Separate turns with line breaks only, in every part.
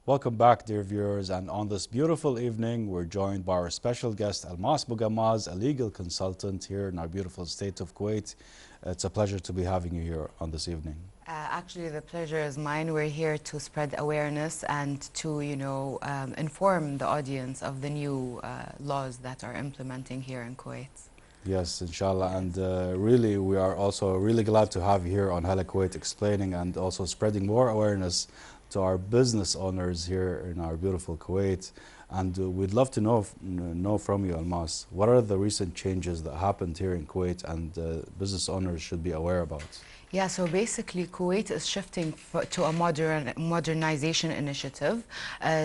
Welcome back, dear viewers, and on this beautiful evening, we're joined by our special guest, Almas, a legal consultant here in our beautiful state of Kuwait. It's a pleasure to be having you here on this evening.
Actually, the pleasure is mine. We're here to spread awareness and to, inform the audience of the new laws that are implementing here in Kuwait.
Yes, inshallah, and really, we are also really glad to have you here on Hala Kuwait explaining and also spreading more awareness to our business owners here in our beautiful Kuwait. And we'd love to know from you, Almas, what are the recent changes that happened here in Kuwait and business owners should be aware about?
Yeah, so basically Kuwait is shifting to a modernization initiative.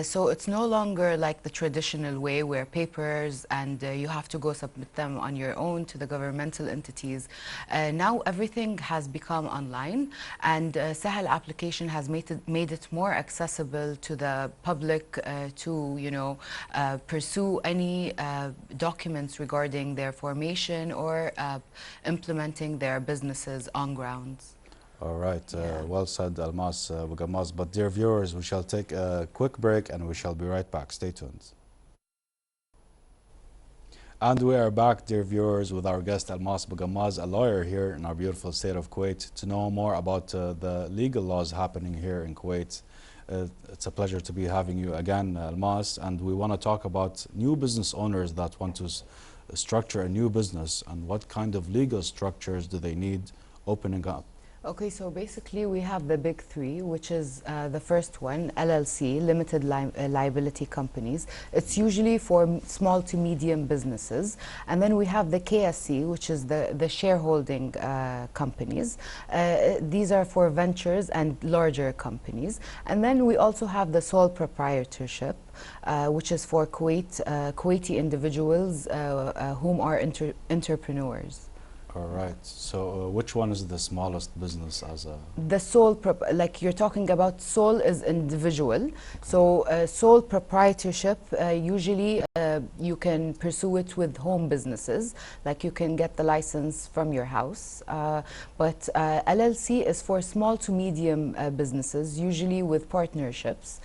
So it's no longer like the traditional way where papers and you have to go submit them on your own to the governmental entities. Now everything has become online, and Sahel application has made it more accessible to the public to pursue any documents regarding their formation or implementing their businesses on ground.
All right, well said, Almas, Qammaz. But dear viewers, we shall take a quick break and we shall be right back. Stay tuned. And we are back, dear viewers, with our guest Almas Qammaz, a lawyer here in our beautiful state of Kuwait, to know more about the legal laws happening here in Kuwait. It's a pleasure to be having you again, Almas, and we want to talk about new business owners that want to structure a new business, and what kind of legal structures do they need opening up.
Okay, so basically we have the big three, which is the first one, LLC, limited liability companies. It's usually for small to medium businesses. And then we have the KSC, which is the shareholding companies. These are for ventures and larger companies. And then we also have the sole proprietorship, which is for Kuwaiti individuals whom are entrepreneurs.
All right. So which one is the smallest business as a...
The sole, like you're talking about, sole is individual. So sole proprietorship, usually you can pursue it with home businesses, like you can get the license from your house. But LLC is for small to medium businesses, usually with partnerships.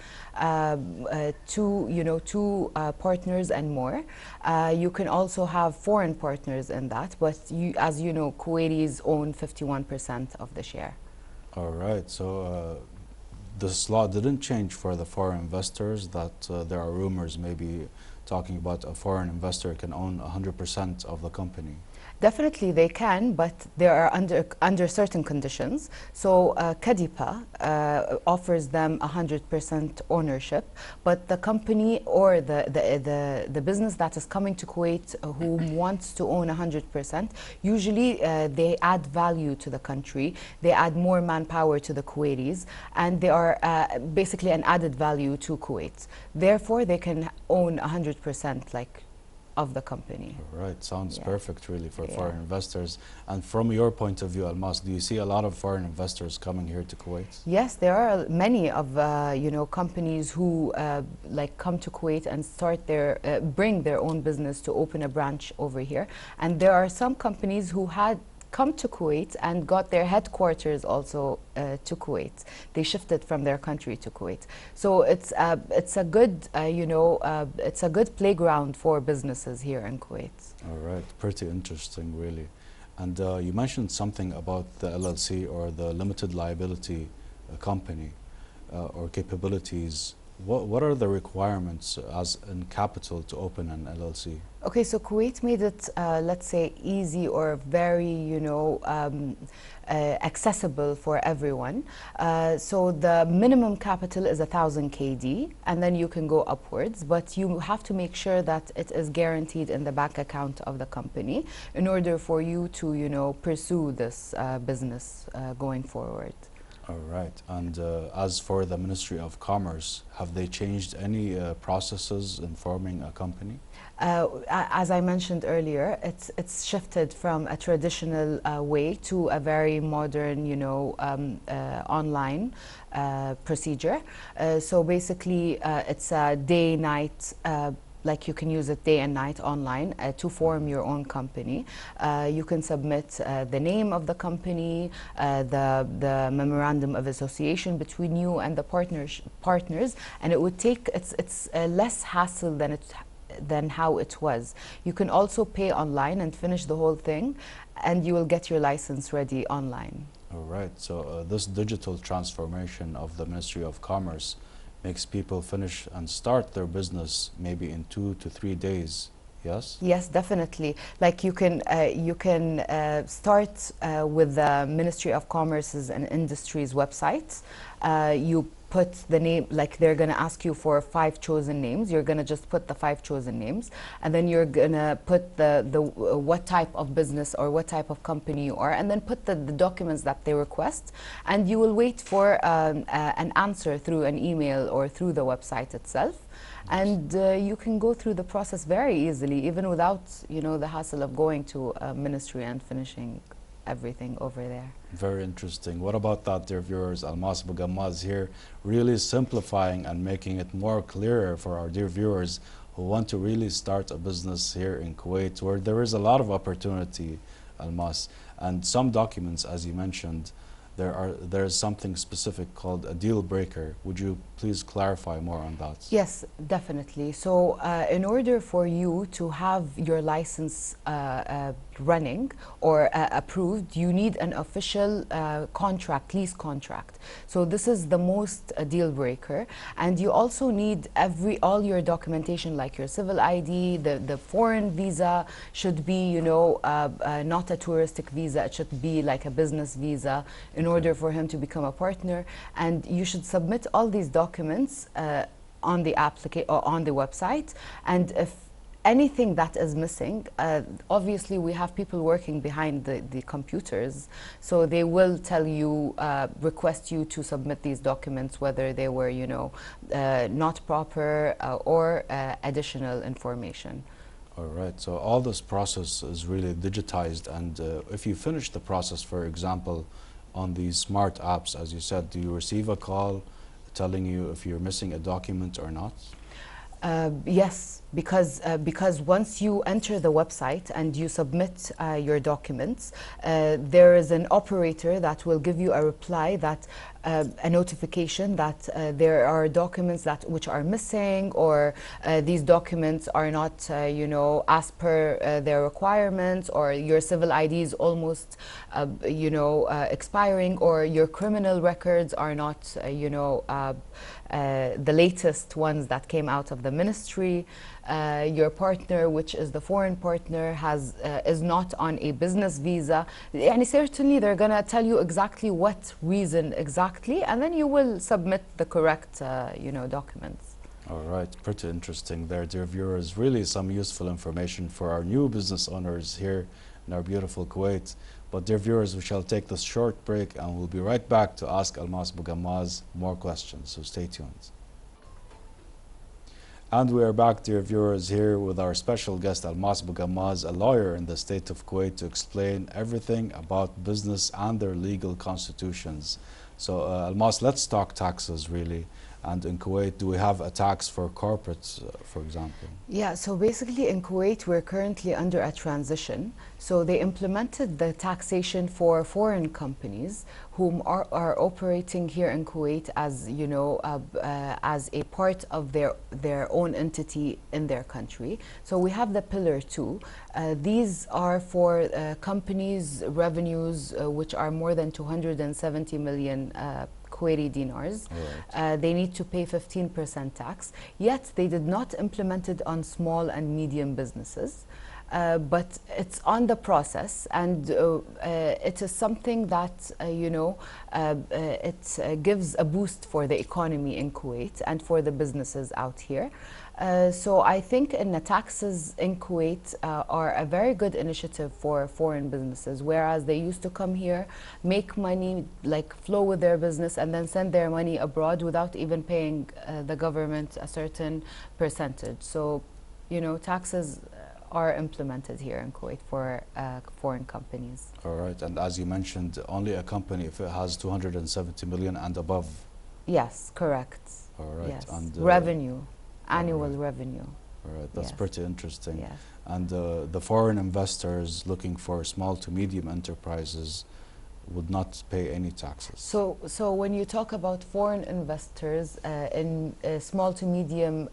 Two partners and more. You can also have foreign partners in that, but as you know, Kuwaitis own 51% of the share.
All right, so this law didn't change for the foreign investors, that there are rumors maybe talking about a foreign investor can own 100% of the company.
Definitely they can, but they are under certain conditions. So KTV offers them 100% ownership, but the company or the business that is coming to Kuwait who wants to own 100%, usually they add value to the country, they add more manpower to the Kuwaitis, and they are basically an added value to Kuwait. Therefore, they can own 100% of the company.
Right, sounds perfect really for foreign investors. And from your point of view, Almas, do you see a lot of foreign investors coming here to Kuwait?
Yes, there are many of companies who come to Kuwait and start bring their own business to open a branch over here. And there are some companies who had come to Kuwait and got their headquarters also to Kuwait. They shifted from their country to Kuwait. So it's a good it's a good playground for businesses here in Kuwait.
All right, pretty interesting, really. And you mentioned something about the LLC or the limited liability company or capabilities. What are the requirements as in capital to open an LLC?
Okay, so Kuwait made it, let's say, easy or very, accessible for everyone. So the minimum capital is 1,000 KD, and then you can go upwards, but you have to make sure that it is guaranteed in the bank account of the company in order for you to, pursue this business going forward.
All right. And as for the Ministry of Commerce, have they changed any processes in forming a company?
As I mentioned earlier, it's shifted from a traditional way to a very modern, online procedure. So basically, it's a day-night like you can use it day and night online to form your own company. You can submit the name of the company, the memorandum of association between you and the partners, and it would take, it's less hassle than how it was. You can also pay online and finish the whole thing, and you will get your license ready online.
All right, so this digital transformation of the Ministry of Commerce makes people finish and start their business maybe in 2 to 3 days, yes?
Yes, definitely. Like you can start with the Ministry of Commerce's and Industries website. You put the name, like they're going to ask you for 5 chosen names. You're going to just put the 5 chosen names, and then you're going to put the what type of business or what type of company you are, and then put the documents that they request, and you will wait for an answer through an email or through the website itself. And you can go through the process very easily, even without, you know, the hassle of going to a ministry and finishing everything over there.
Very interesting. What about that, dear viewers? Almas Qammaz here, really simplifying and making it more clearer for our dear viewers who want to really start a business here in Kuwait, where there is a lot of opportunity, Almas. And some documents, as you mentioned, there is something specific called a deal breaker. Would you please clarify more on that?
Yes, definitely. So in order for you to have your license running or approved, you need an official contract, lease contract. So this is the most deal breaker. And you also need all your documentation, like your civil ID, the foreign visa should be, you know, not a touristic visa. It should be like a business visa in order for him to become a partner. And you should submit all these documents on the website. And if anything that is missing, obviously we have people working behind the computers, so they will tell you, request you to submit these documents, whether they were, you know, not proper or additional information.
All right, so all this process is really digitized, and if you finish the process, for example, on these smart apps, as you said, do you receive a call telling you if you're missing a document or not?
Yes, because once you enter the website and you submit your documents, there is an operator that will give you a reply, that a notification that there are documents which are missing, or these documents are not, you know, as per their requirements, or your civil ID is almost, you know, expiring, or your criminal records are not, you know, the latest ones that came out of the ministry. Your partner, which is the foreign partner, is not on a business visa. And certainly they're going to tell you exactly what reason exactly, and then you will submit the correct, you know, documents.
All right, pretty interesting there, dear viewers. Really some useful information for our new business owners here in our beautiful Kuwait. But dear viewers, we shall take this short break, and we'll be right back to ask Almas Qammaz more questions, so stay tuned. And we are back, dear viewers, here with our special guest Almas Qammaz, a lawyer in the state of Kuwait, to explain everything about business and their legal constitutions. So Almas, let's talk taxes really. And in Kuwait, do we have a tax for corporates, for example?
Yeah, so basically in Kuwait, we're currently under a transition. So they implemented the taxation for foreign companies whom are operating here in Kuwait as, you know, as a part of their own entity in their country. So we have the Pillar 2. These are for companies' revenues which are more than 270 million Kuwaiti dinars. Right. They need to pay 15% tax, yet they did not implement it on small and medium businesses. But it's on the process, and it is something that, you know, it gives a boost for the economy in Kuwait and for the businesses out here. So I think the taxes in Kuwait are a very good initiative for foreign businesses, whereas they used to come here, make money, like flow with their business, and then send their money abroad without even paying the government a certain percentage. So, you know, taxes are implemented here in Kuwait for foreign companies.
All right, and as you mentioned, only a company if it has 270 million and above.
Yes, correct.
All right.
Yes.
And
revenue, annual revenue.
All right, that's
Yes.
pretty interesting.
Yes.
And the foreign investors looking for small to medium enterprises would not pay any taxes.
So when you talk about foreign investors in small to medium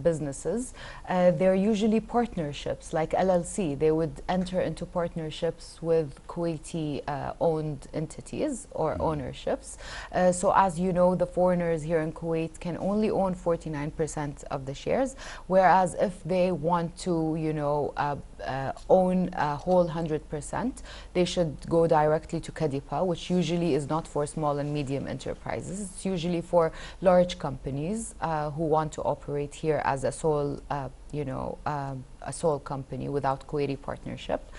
businesses, they're usually partnerships like LLC. They would enter into partnerships with Kuwaiti owned entities or ownerships. So as you know, the foreigners here in Kuwait can only own 49% of the shares, whereas if they want to, you know, own a whole 100%, they should go directly to KTV, which usually is not for small and medium enterprises. It's usually for large companies who want to operate here as a sole, a sole company without Kuwaiti partnership.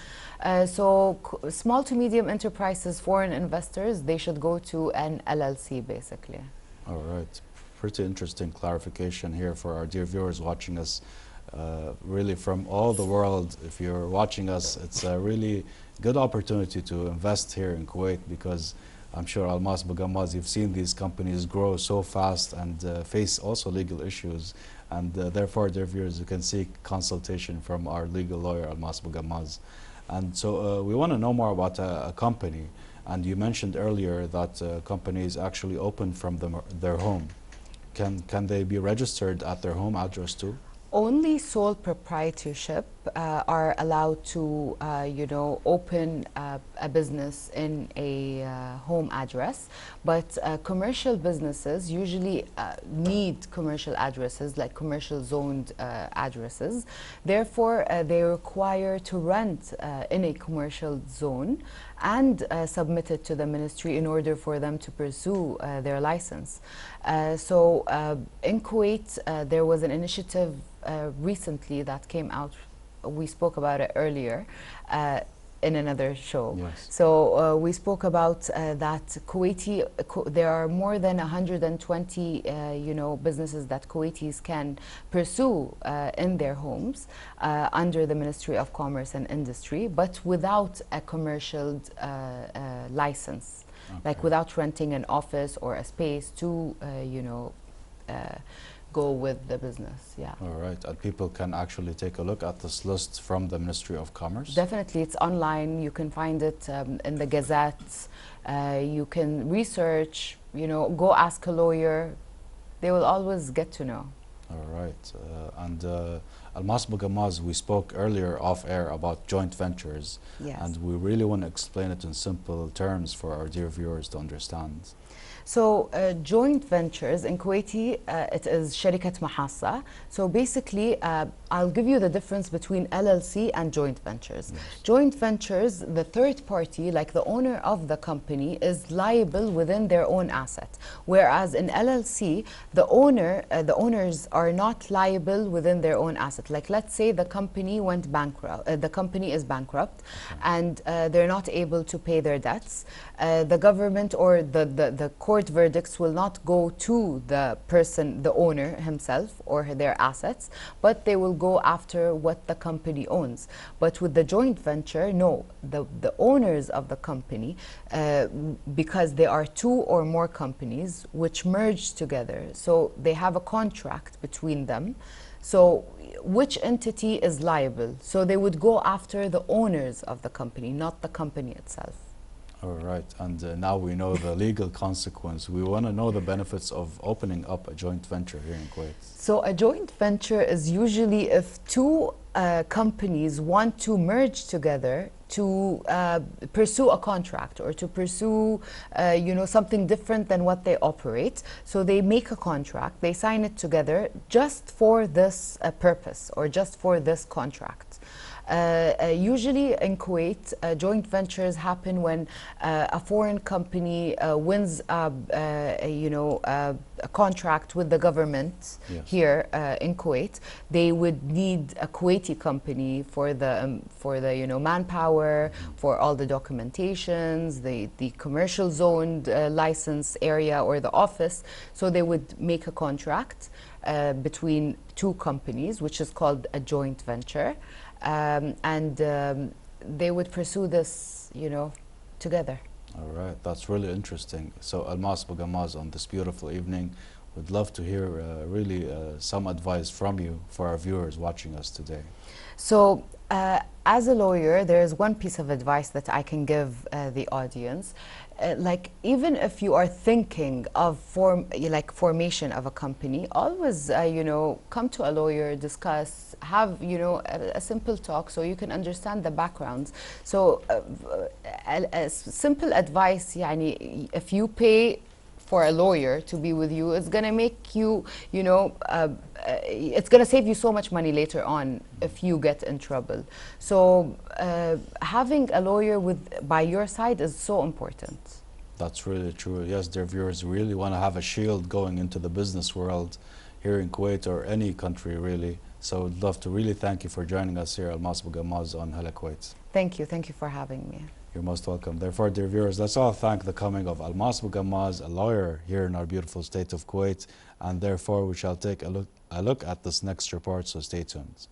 So small to medium enterprises, foreign investors, they should go to an LLC basically.
All right, pretty interesting clarification here for our dear viewers watching us. Really from all the world, if you're watching us, it's a really good opportunity to invest here in Kuwait, because I'm sure Almas Qammaz, you've seen these companies grow so fast and face also legal issues, and therefore, dear viewers, you can seek consultation from our legal lawyer Almas Qammaz. And so we want to know more about a company, and you mentioned earlier that companies actually open from their home. Can they be registered at their home address too?
Only sole proprietorship are allowed to, open a business in a home address, but commercial businesses usually need commercial addresses, like commercial zoned addresses. Therefore, they require to rent in a commercial zone and submit it to the ministry in order for them to pursue their license. So in Kuwait, there was an initiative recently that came out. We spoke about it earlier in another show.
Yes.
So we spoke about that there are more than 120 businesses that Kuwaitis can pursue in their homes under the Ministry of Commerce and Industry, but without a commercial license, like without renting an office or a space to go with the business. Yeah.
All right, and people can actually take a look at this list from the Ministry of Commerce?
Definitely, it's online. You can find it in the Gazette. You can research, go ask a lawyer. They will always get to know.
All right, and Almas Qammaz, we spoke earlier off air about joint ventures.
Yes.
And we really want to explain it in simple terms for our dear viewers to understand.
So joint ventures in Kuwaiti, it is شركة محاصة. So basically, I'll give you the difference between LLC and joint ventures.
Yes.
Joint ventures, the third party, like the owner of the company, is liable within their own asset. Whereas in LLC, the owners are not liable within their own asset. Like let's say the company went bankrupt, the company is bankrupt, and they're not able to pay their debts. The government or the court verdicts will not go to the person, the owner himself or their assets, but they will go after what the company owns. But with the joint venture, no, the owners of the company, because they are two or more companies which merge together, so they have a contract between them. So which entity is liable? So they would go after the owners of the company, not the company itself.
All right, and now we know the legal consequence. We want to know the benefits of opening up a joint venture here in Kuwait.
So a joint venture is usually if two companies want to merge together to pursue a contract or to pursue something different than what they operate. So they make a contract, they sign it together just for this purpose or just for this contract. Usually in Kuwait, joint ventures happen when a foreign company wins a contract with the government. Yes. Here in Kuwait. They would need a Kuwaiti company for the manpower, for all the documentations, the commercial zoned license area or the office. So they would make a contract between two companies, which is called a joint venture. And they would pursue this, together.
All right, that's really interesting. So Almas Qammaz, on this beautiful evening, We'd love to hear really some advice from you for our viewers watching us today.
So, as a lawyer, there is one piece of advice that I can give the audience. Like, even if you are thinking of formation of a company, always, you know, come to a lawyer, discuss, have, you know, a simple talk so you can understand the backgrounds. So, a simple advice, يعني, if you pay for a lawyer to be with you, it's going to make you, you know, it's going to save you so much money later on if you get in trouble. So having a lawyer by your side is so important.
That's really true. Yes, dear viewers, really want to have a shield going into the business world here in Kuwait or any country really. So I'd love to really thank you for joining us here, Almas Qammaz on Hala Kuwait.
Thank you for having me.
You're most welcome. Therefore, dear viewers, let's all thank the coming of Almas Qammaz, a lawyer here in our beautiful state of Kuwait, and therefore we shall take a look at this next report, so stay tuned.